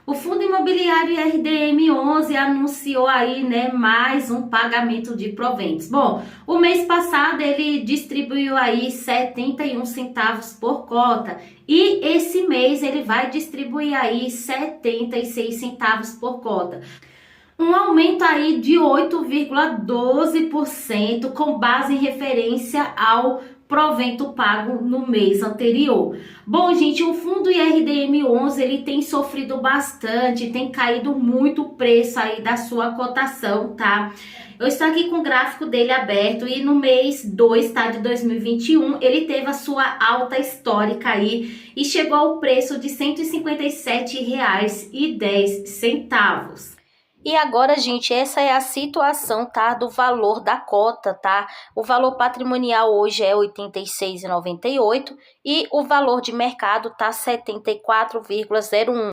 O Fundo Imobiliário RDM11 anunciou aí, né, mais um pagamento de proventos. Bom, o mês passado ele distribuiu aí 71 centavos por cota e esse mês ele vai distribuir aí 76 centavos por cota. Um aumento aí de 8,12% com base em referência ao provento pago no mês anterior. Bom, gente, o fundo IRDM11 ele tem sofrido bastante, tem caído muito o preço aí da sua cotação, tá? Eu estou aqui com o gráfico dele aberto e no mês 2, tá, de 2021, ele teve a sua alta histórica aí e chegou ao preço de R$ 157,10. E agora, gente, essa é a situação, tá, do valor da cota, tá? O valor patrimonial hoje é R$ 86,98 e o valor de mercado tá 74,01.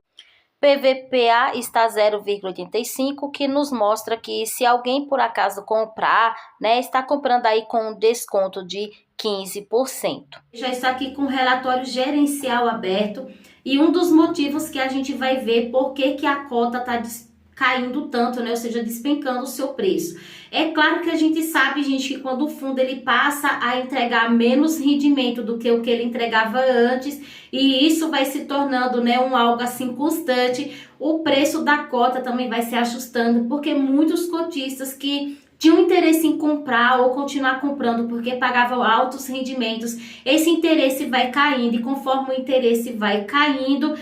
PVPA está 0,85, que nos mostra que se alguém por acaso comprar, né, está comprando aí com um desconto de 15%. Já está aqui com o relatório gerencial aberto e um dos motivos que a gente vai ver por que a cota está caindo tanto, né? Ou seja, despencando o seu preço. É claro que a gente sabe, gente, que quando o fundo ele passa a entregar menos rendimento do que o que ele entregava antes, e isso vai se tornando, né, algo assim constante, o preço da cota também vai se ajustando, porque muitos cotistas que tinham interesse em comprar ou continuar comprando porque pagavam altos rendimentos, esse interesse vai caindo e conforme o interesse vai caindo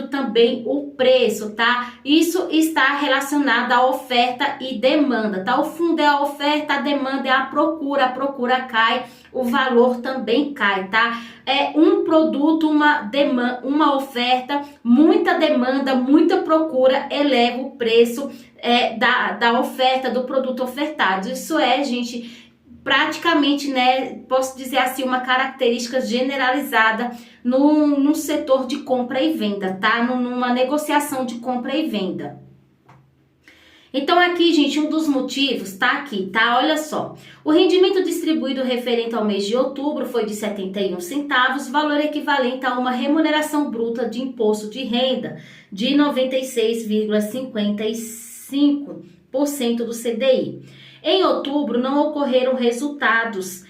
também o preço, tá? Isso está relacionado à oferta e demanda, tá? O fundo é a oferta, a demanda é a procura cai, o valor também cai, tá? É um produto, uma oferta, muita demanda, muita procura eleva o preço da oferta, do produto ofertado. Isso é, gente, praticamente, né, posso dizer assim, uma característica generalizada no setor de compra e venda, tá? Numa negociação de compra e venda. Então aqui, gente, um dos motivos tá aqui, tá? Olha só, o rendimento distribuído referente ao mês de outubro foi de 71 centavos, valor equivalente a uma remuneração bruta de imposto de renda de 96,55% do CDI. Em outubro não ocorreram resultados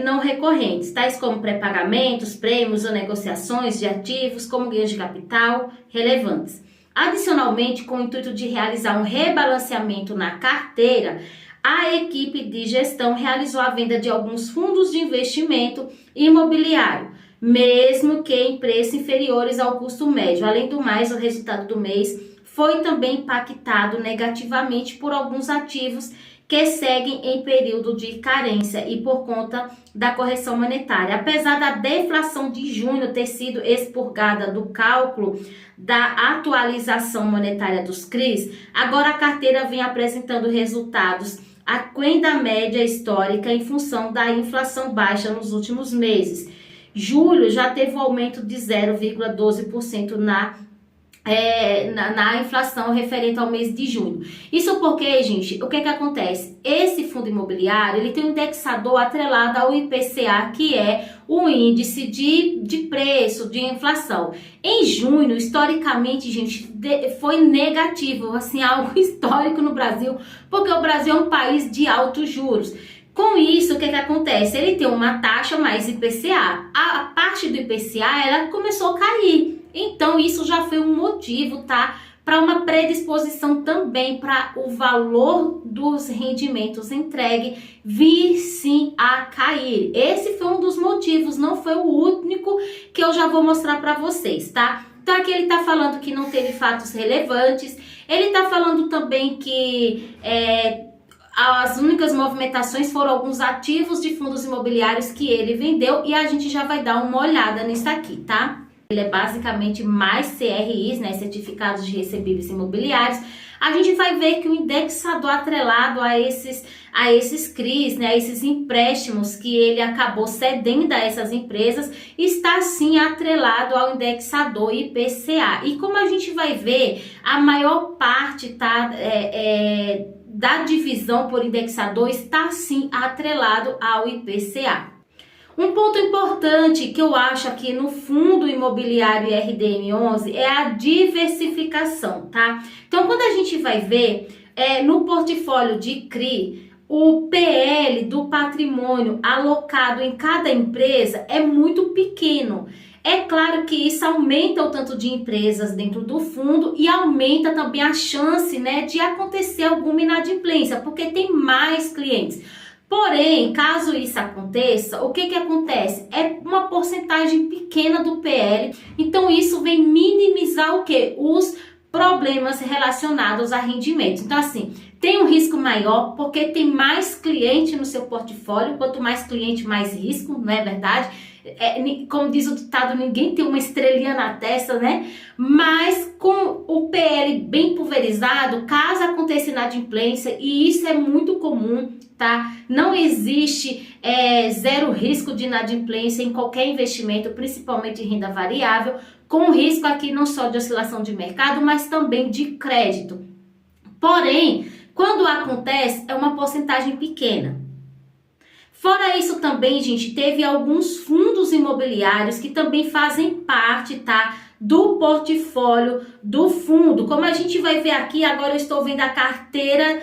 não recorrentes, tais como pré-pagamentos, prêmios ou negociações de ativos, como ganhos de capital relevantes. Adicionalmente, com o intuito de realizar um rebalanceamento na carteira, a equipe de gestão realizou a venda de alguns fundos de investimento imobiliário, mesmo que em preços inferiores ao custo médio. Além do mais, o resultado do mês foi também impactado negativamente por alguns ativos que seguem em período de carência e por conta da correção monetária. Apesar da deflação de junho ter sido expurgada do cálculo da atualização monetária dos CRIs, agora a carteira vem apresentando resultados aquém da média histórica em função da inflação baixa nos últimos meses. Julho já teve um aumento de 0,12% na inflação referente ao mês de junho. Isso porque, gente, o que acontece? Esse fundo imobiliário, ele tem um indexador atrelado ao IPCA, que é o índice de preço, de inflação. Em junho, historicamente, gente, foi negativo, assim, algo histórico no Brasil, porque o Brasil é um país de altos juros. Com isso, o que acontece? Ele tem uma taxa mais IPCA. A parte do IPCA, ela começou a cair. Então, isso já foi um motivo, tá? Para uma predisposição também para o valor dos rendimentos entregue vir sim a cair. Esse foi um dos motivos, não foi o único que eu já vou mostrar para vocês, tá? Então, aqui ele tá falando que não teve fatos relevantes. Ele tá falando também que as únicas movimentações foram alguns ativos de fundos imobiliários que ele vendeu e a gente já vai dar uma olhada nisso aqui, tá? Ele é basicamente mais CRIs, né, certificados de recebíveis imobiliários. A gente vai ver que o indexador atrelado a esses CRIs, né, a esses empréstimos que ele acabou cedendo a essas empresas, está sim atrelado ao indexador IPCA. E como a gente vai ver, a maior parte da divisão por indexador está sim atrelado ao IPCA. Um ponto importante que eu acho aqui no Fundo Imobiliário RDM11 é a diversificação, tá? Então, quando a gente vai ver no portfólio de CRI, o PL do patrimônio alocado em cada empresa é muito pequeno. É claro que isso aumenta o tanto de empresas dentro do fundo e aumenta também a chance, né, de acontecer alguma inadimplência, porque tem mais clientes. Porém, caso isso aconteça, o que acontece? É uma porcentagem pequena do PL, então isso vem minimizar o quê? Os problemas relacionados a rendimentos. Então, assim, tem um risco maior porque tem mais cliente no seu portfólio. Quanto mais cliente, mais risco, não é verdade? Como diz o ditado, ninguém tem uma estrelinha na testa, né? Mas com o PL bem pulverizado, caso aconteça inadimplência, e isso é muito comum, tá? Não existe zero risco de inadimplência em qualquer investimento, principalmente em renda variável, com risco aqui não só de oscilação de mercado, mas também de crédito. Porém, quando acontece, é uma porcentagem pequena. Fora isso também, gente, teve alguns fundos imobiliários que também fazem parte, tá, do portfólio do fundo. Como a gente vai ver aqui, agora eu estou vendo a carteira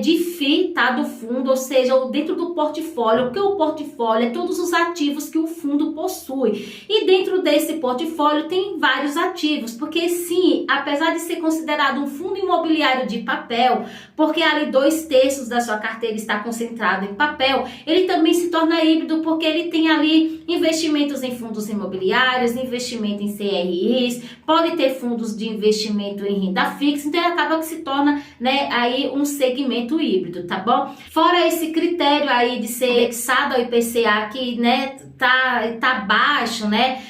de FII, tá, do fundo, ou seja, dentro do portfólio, porque o portfólio é todos os ativos que o fundo possui. E dentro desse portfólio tem vários ativos, porque sim, apesar de ser considerado um fundo imobiliário de papel, porque ali 2/3 da sua carteira está concentrado em papel, ele também se torna híbrido, porque ele tem ali investimentos em fundos imobiliários, investimento em CRIs, pode ter fundos de investimento em renda fixa, então ele acaba que se torna, né, aí um segmento híbrido, tá bom? Fora esse critério aí de ser indexado ao IPCA que, né, tá baixo, né?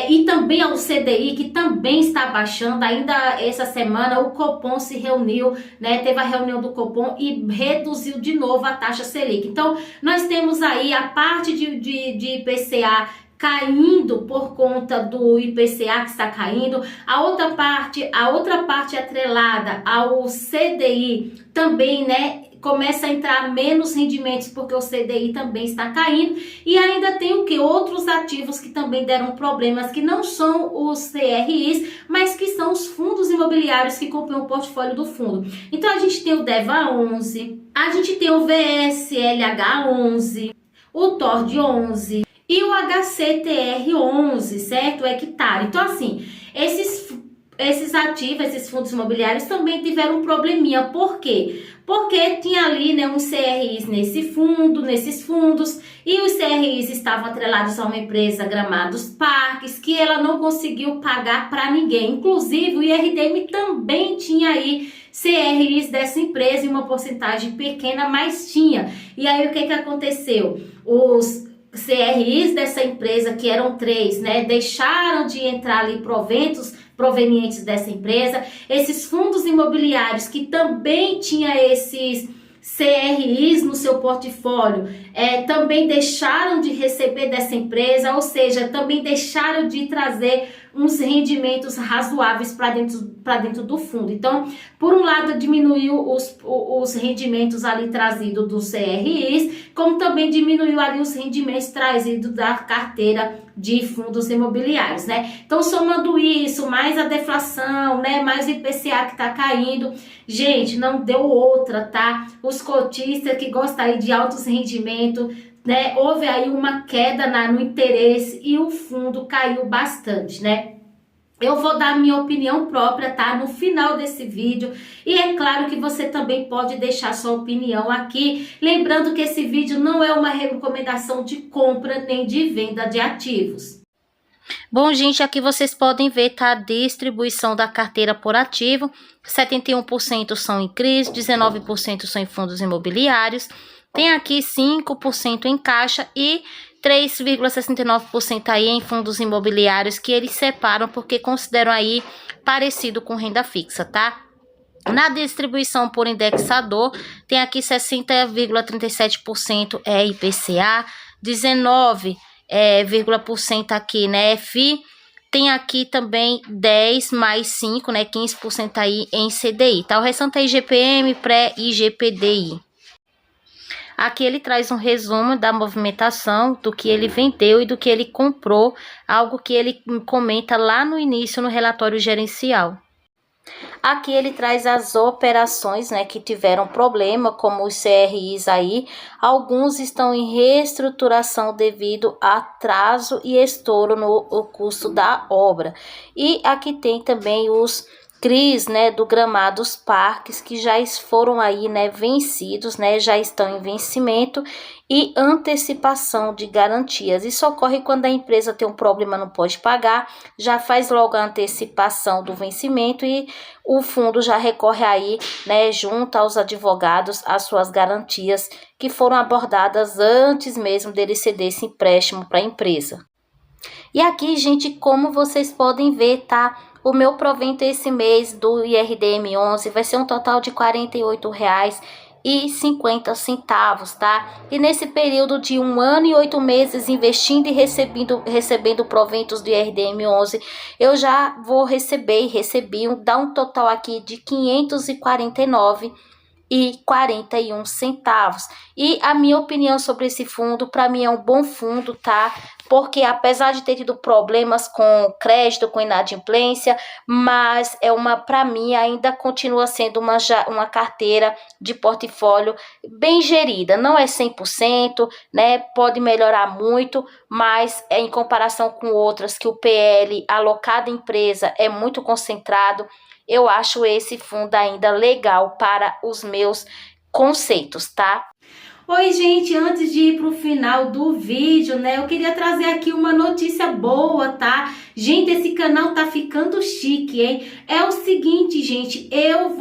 E também ao CDI, que também está baixando. Ainda essa semana o Copom se reuniu, né? Teve a reunião do Copom e reduziu de novo a taxa Selic. Então, nós temos aí a parte de IPCA caindo por conta do IPCA que está caindo, a outra parte atrelada ao CDI também, né, começa a entrar menos rendimentos porque o CDI também está caindo, e ainda tem o que? Outros ativos que também deram problemas, que não são os CRIs, mas que são os fundos imobiliários que compõem o portfólio do fundo. Então a gente tem o DEVA 11, a gente tem o VSLH 11, o TORD 11, e o HCTR11, certo? O hectare. Então, assim, esses ativos, esses fundos imobiliários também tiveram um probleminha. Por quê? Porque tinha ali, né, uns CRIs nesses fundos, e os CRIs estavam atrelados a uma empresa Gramados Parques, que ela não conseguiu pagar para ninguém. Inclusive, o IRDM também tinha aí CRIs dessa empresa em uma porcentagem pequena, mas tinha. E aí, o que aconteceu? Os CRIs dessa empresa, que eram 3, né, deixaram de entrar ali proventos provenientes dessa empresa. Esses fundos imobiliários que também tinha esses CRIs no seu portfólio, também deixaram de receber dessa empresa, ou seja, também deixaram de trazer uns rendimentos razoáveis para dentro do fundo. Então, por um lado, diminuiu os rendimentos ali trazidos dos CRIs, como também diminuiu ali os rendimentos trazidos da carteira de fundos imobiliários, né? Então, somando isso, mais a deflação, né? Mais o IPCA que tá caindo, gente, não deu outra, tá? Os cotistas que gostam aí de altos rendimentos, né? Houve aí uma queda no interesse e o fundo caiu bastante, né? Eu vou dar a minha opinião própria, tá? No final desse vídeo. E é claro que você também pode deixar sua opinião aqui. Lembrando que esse vídeo não é uma recomendação de compra nem de venda de ativos. Bom, gente, aqui vocês podem ver, tá, a distribuição da carteira por ativo. 71% são em CRIs, 19% são em fundos imobiliários. Tem aqui 5% em caixa e 3,69% aí em fundos imobiliários, que eles separam porque consideram aí parecido com renda fixa, tá? Na distribuição por indexador, tem aqui 60,37% é IPCA, 19% aqui, né, FI. Tem aqui também 10 mais 5, né, 15% aí em CDI, tá? O restante é IGPM, pré e IGPDI. Aqui ele traz um resumo da movimentação, do que ele vendeu e do que ele comprou, algo que ele comenta lá no início no relatório gerencial. Aqui ele traz as operações, né, que tiveram problema, como os CRIs aí. Alguns estão em reestruturação devido a atraso e estouro no custo da obra. E aqui tem também os CRIs, né, do Gramados Parques, que já foram aí, né, vencidos, né, já estão em vencimento, e antecipação de garantias. Isso ocorre quando a empresa tem um problema, não pode pagar, já faz logo a antecipação do vencimento e o fundo já recorre aí, né, junto aos advogados, as suas garantias que foram abordadas antes mesmo dele ceder esse empréstimo para a empresa. E aqui, gente, como vocês podem ver, tá? O meu provento esse mês do IRDM 11 vai ser um total de R$ 48,50, tá? E nesse período de 1 ano e 8 meses investindo e recebendo proventos do IRDM 11, eu já vou recebi, dá um total aqui de R$ 549,41. E a minha opinião sobre esse fundo, para mim é um bom fundo, tá? Porque apesar de ter tido problemas com crédito, com inadimplência, mas para mim ainda continua sendo uma carteira de portfólio bem gerida. Não é 100%, né? Pode melhorar muito, mas em comparação com outras que o PL alocado em empresa é muito concentrado, eu acho esse fundo ainda legal para os meus conceitos, tá? Oi, gente, antes de ir pro final do vídeo, né, eu queria trazer aqui uma notícia boa, tá? Gente, esse canal tá ficando chique, hein? É o seguinte, gente, eu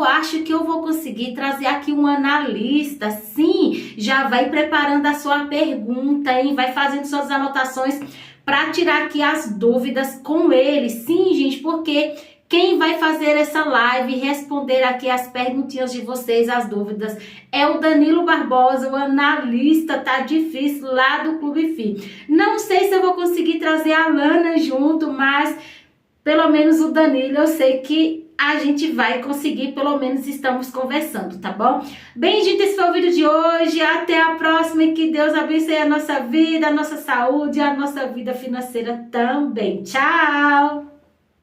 acho que eu vou conseguir trazer aqui um analista, sim, já vai preparando a sua pergunta, hein? Vai fazendo suas anotações para tirar aqui as dúvidas com ele, sim, gente, porque quem vai fazer essa live e responder aqui as perguntinhas de vocês, as dúvidas, é o Danilo Barbosa, o analista, tá difícil, lá do Clube FI. Não sei se eu vou conseguir trazer a Lana junto, mas pelo menos o Danilo eu sei que a gente vai conseguir, pelo menos estamos conversando, tá bom? Bem, gente, esse foi o vídeo de hoje, até a próxima e que Deus abençoe a nossa vida, a nossa saúde e a nossa vida financeira também. Tchau!